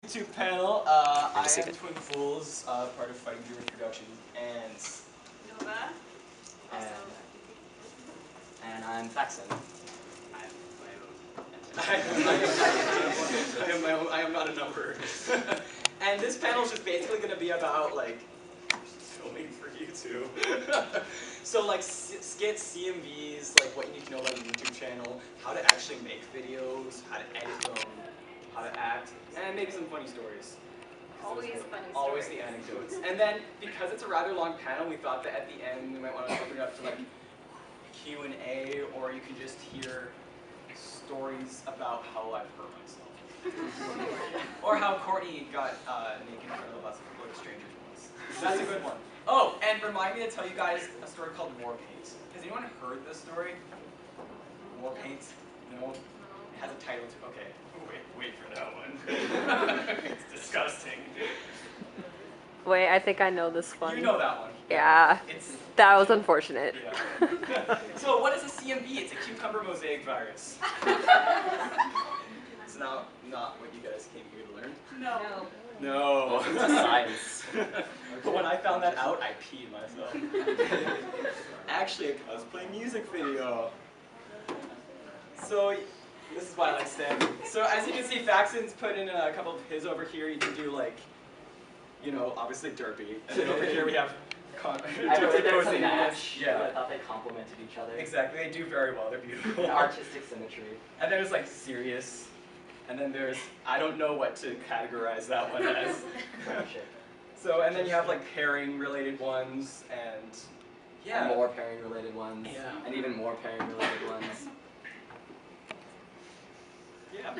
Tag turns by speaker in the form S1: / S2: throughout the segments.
S1: YouTube panel. I am Twinfools, part of Fighting Dreamers Productions, and
S2: Nova.
S3: And I'm Faxon.
S1: I am not a number. And this panel is just basically going to be about like filming for YouTube. So like skits, CMVs, like what you need to know about a YouTube channel, how to actually make videos, how to edit them, how to act, and maybe some funny stories.
S2: Always funny stories.
S1: Always the anecdotes. And then, because it's a rather long panel, we thought that at the end we might want to open it up to like Q&A, or you can just hear stories about how I've hurt myself. Or how Courtney got naked in front of us like strangers once. That's a good one. Oh, and remind me to tell you guys a story called War Paint. Has anyone heard this story? War Paint? No? It has a title too. Okay. Wait for that one. It's disgusting.
S4: Wait, I think I know this one.
S1: You know that one.
S4: Yeah. That was unfortunate.
S1: Yeah. So what is a CMV? It's a cucumber mosaic virus. It's not what you guys came here to learn.
S2: No.
S1: No.
S3: It's a science.
S1: But when I found that out, I peed myself. Actually, a cosplay music video. So this is why I like STEM. So as you can see, Faxon's put in a couple of his over here. You can do like, you know, obviously derpy. And then over here we have
S3: I know there's a match.
S1: Yeah.
S3: I thought they complemented each other.
S1: Exactly, they do very well. They're beautiful.
S3: Artistic symmetry.
S1: And then there's like serious. And then there's, I don't know what to categorize that one as.
S3: Friendship.
S1: So, and then you have like pairing related ones and yeah.
S3: And more pairing related ones.
S1: Yeah.
S3: And even more pairing related ones.
S1: Yeah.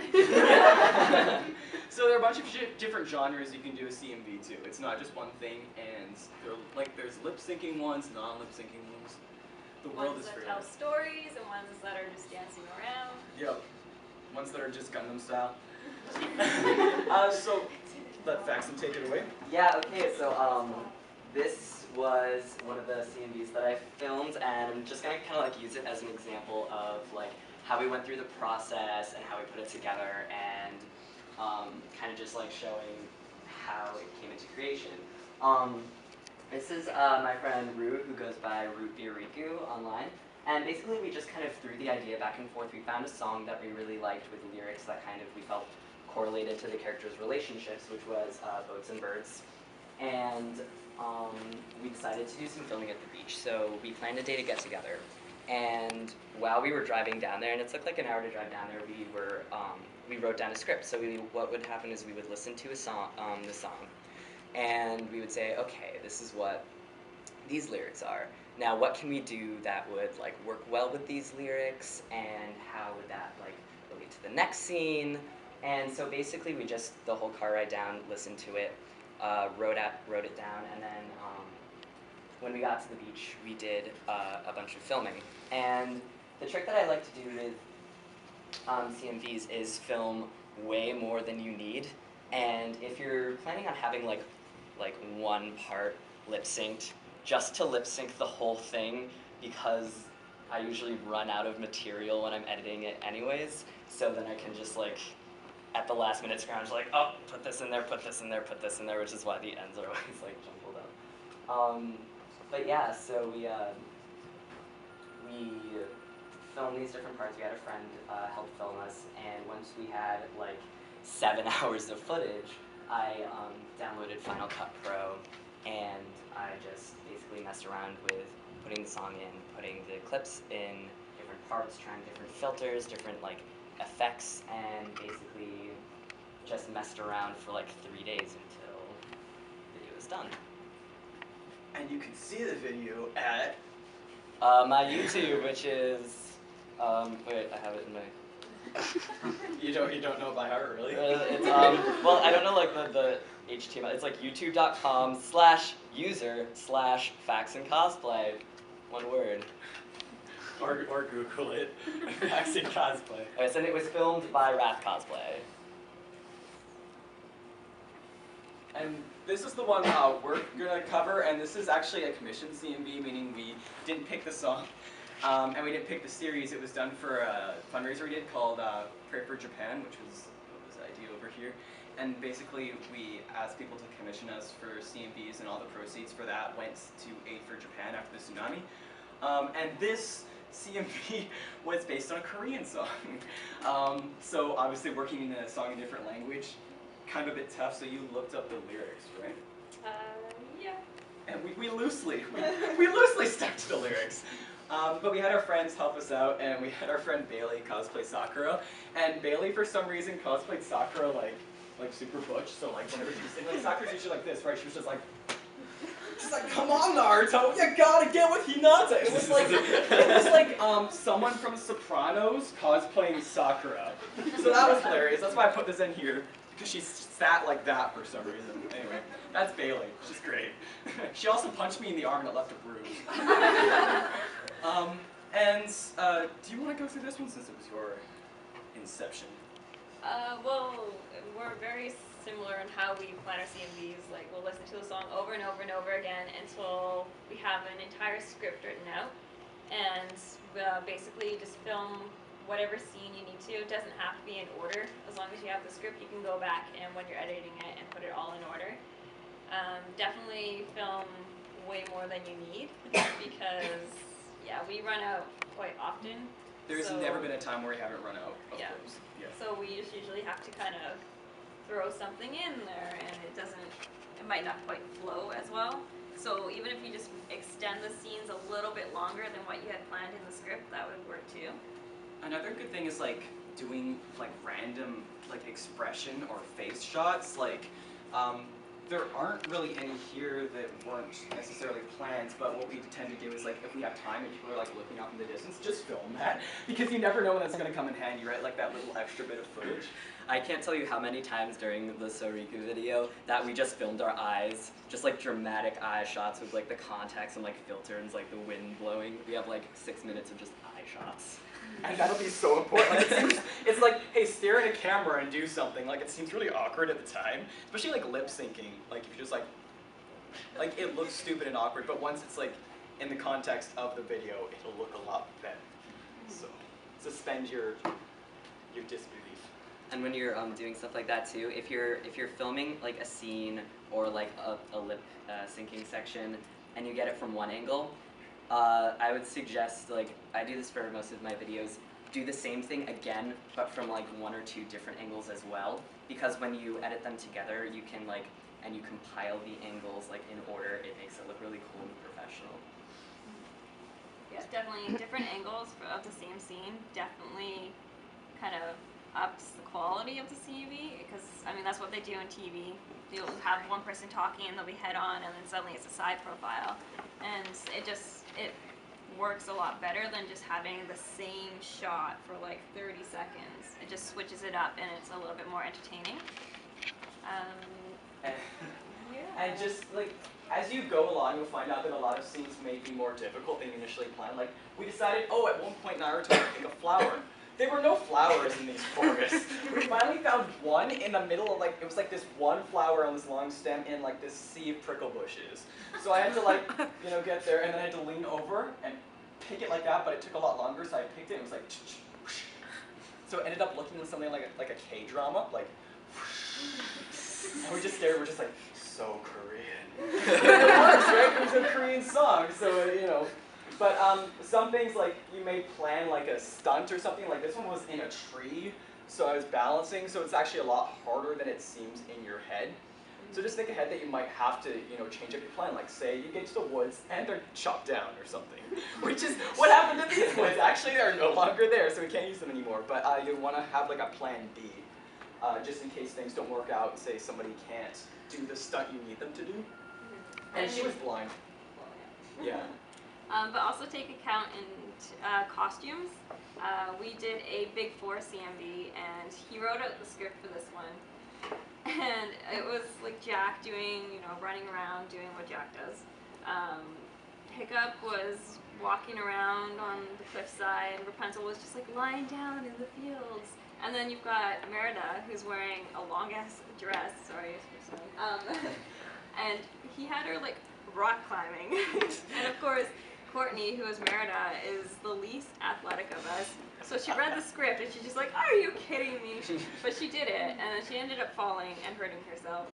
S1: So there are a bunch of different genres you can do a CMV to. It's not just one thing, and there's lip syncing ones, non-lip syncing ones. The world is
S2: Ones
S1: free.
S2: that tell stories and ones that are just dancing around.
S1: Yep. Ones that are just Gundam style. So let Faxon take it away.
S3: Yeah, okay, so this was one of the CMVs that I filmed, and I'm just gonna kind of like use it as an example of like how we went through the process and how we put it together, and kind of just like showing how it came into creation. This is my friend Root, who goes by Root Bioriku online, and basically we just kind of threw the idea back and forth. We found a song that we really liked with lyrics that kind of we felt correlated to the characters' relationships, which was Boats and Birds, and we decided to do some filming at the beach. So we planned a day to get together. And while we were driving down there, and it took like an hour to drive down there, we wrote down a script. So what would happen is we would listen to the song, and we would say, okay, this is what these lyrics are. Now, what can we do that would like work well with these lyrics, and how would that like relate to the next scene? And so basically, we just the whole car ride down, listened to it, wrote it down, and then. When we got to the beach, we did a bunch of filming. And the trick that I like to do with CMVs is film way more than you need. And if you're planning on having like one part lip synced, just to lip sync the whole thing, because I usually run out of material when I'm editing it anyways, so then I can just like, at the last minute scrounge, like, oh, put this in there, put this in there, put this in there, which is why the ends are always like jumbled up. But yeah, so we filmed these different parts. We had a friend help film us, and once we had like 7 hours of footage, I downloaded Final Cut Pro, and I just basically messed around with putting the song in, putting the clips in different parts, trying different filters, different like effects, and basically just messed around for like 3 days until the video was done.
S1: And you can see the video at
S3: my YouTube, which is wait, I have it in my.
S1: you don't know it by heart, really?
S3: It's well, I don't know like the HTML. It's like youtube.com/user/FaxonCosplay, one word.
S1: Or Google it, Faxon Cosplay.
S3: Okay, so it was filmed by Wrath Cosplay.
S1: And this is the one we're going to cover, and this is actually a commissioned CMV, meaning we didn't pick the song, and we didn't pick the series. It was done for a fundraiser we did called Pray for Japan, which was this idea over here. And basically, we asked people to commission us for CMVs, and all the proceeds for that went to aid for Japan after the tsunami. And this CMV was based on a Korean song. So obviously working in a song in a different language, kind of a bit tough, so you looked up the lyrics, right?
S2: Yeah.
S1: And we loosely stuck to the lyrics. But we had our friends help us out, and we had our friend Bailey cosplay Sakura. And Bailey, for some reason, cosplayed Sakura like super butch. So like whenever she was singing, like Sakura's usually like this, right? She was just like, come on, Naruto, you gotta get with Hinata. It was like someone from Sopranos cosplaying Sakura. So that was hilarious. That's why I put this in here, because she sat like that for some reason. Anyway, that's Bailey. She's great. She also punched me in the arm and it left a bruise. Do you want to go through this one since it was your inception?
S2: Well, we're very similar in how we plan our CMVs. Like, we'll listen to the song over and over and over again until we have an entire script written out, and basically just film whatever scene you need to. It doesn't have to be in order. As long as you have the script, you can go back and when you're editing it and put it all in order. Definitely film way more than you need because, yeah, we run out quite often.
S1: There's never been a time where you haven't run out of those. Yeah.
S2: So we just usually have to kind of throw something in there, and it might not quite flow as well. So even if you just extend the scenes a little bit longer than what you had planned in the script, that would work too.
S1: Another good thing is like doing like random like expression or face shots. Like there aren't really any here that weren't necessarily planned, but what we tend to do is like if we have time and people are like looking off in the distance, just film that because you never know when that's going to come in handy, right? Like that little extra bit of footage.
S3: I can't tell you how many times during the Soriku video that we just filmed our eyes, just like dramatic eye shots with like the contacts and like filter and like the wind blowing. We have like 6 minutes of just eye shots.
S1: And that'll be so important. Like, it's like, hey, stare at a camera and do something. Like, it seems really awkward at the time, especially like lip syncing. Like, if you just like it looks stupid and awkward, but once it's like in the context of the video, it'll look a lot better. So, suspend your disbelief.
S3: And when you're doing stuff like that too, if you're filming like a scene or like a lip syncing section, and you get it from one angle. I would suggest, like, I do this for most of my videos, do the same thing again, but from like 1 or 2 different angles as well, because when you edit them together, you can like, and you compile the angles like in order, it makes it look really cool and professional.
S2: Yes, definitely different angles of the same scene definitely kind of ups the quality of the CMV, because, I mean, that's what they do on TV. You'll have one person talking and they'll be head on, and then suddenly it's a side profile. And it works a lot better than just having the same shot for like 30 seconds. It just switches it up and it's a little bit more entertaining.
S1: And just like, as you go along, you'll find out that a lot of scenes may be more difficult than you initially planned. Like, we decided, oh, at one point Naruto would pick a flower. There were no flowers in these forests. We finally found one in the middle of like, it was like this one flower on this long stem in like this sea of prickle bushes. So I had to like, you know, get there, and then I had to lean over and pick it like that, but it took a lot longer, so I picked it and it was like, so it ended up looking like something like a K-drama, like, and we just stared, we're just like, so Korean. It works, right? It was a Korean song, so, you know. But some things, like, you may plan like a stunt or something. Like this one was in a tree, so I was balancing, so it's actually a lot harder than it seems in your head. So just think ahead that you might have to, you know, change up your plan. Like say you get to the woods and they're chopped down or something, which is what happened to these woods. Actually, they're no longer there, so we can't use them anymore. But you want to have like a plan B, just in case things don't work out and say somebody can't do the stunt you need them to do. And she was blind. Yeah.
S2: But also take account in costumes. We did a Big 4 CMV, and he wrote out the script for this one. And it was like Jack doing, you know, running around doing what Jack does. Hiccup was walking around on the cliffside. Rapunzel was just like lying down in the fields. And then you've got Merida, who's wearing a long-ass dress. Sorry, and he had her like rock climbing. And of course, Courtney, who is Merida, is the least athletic of us. So she read the script and she's just like, "Are you kidding me?" But she did it, and then she ended up falling and hurting herself.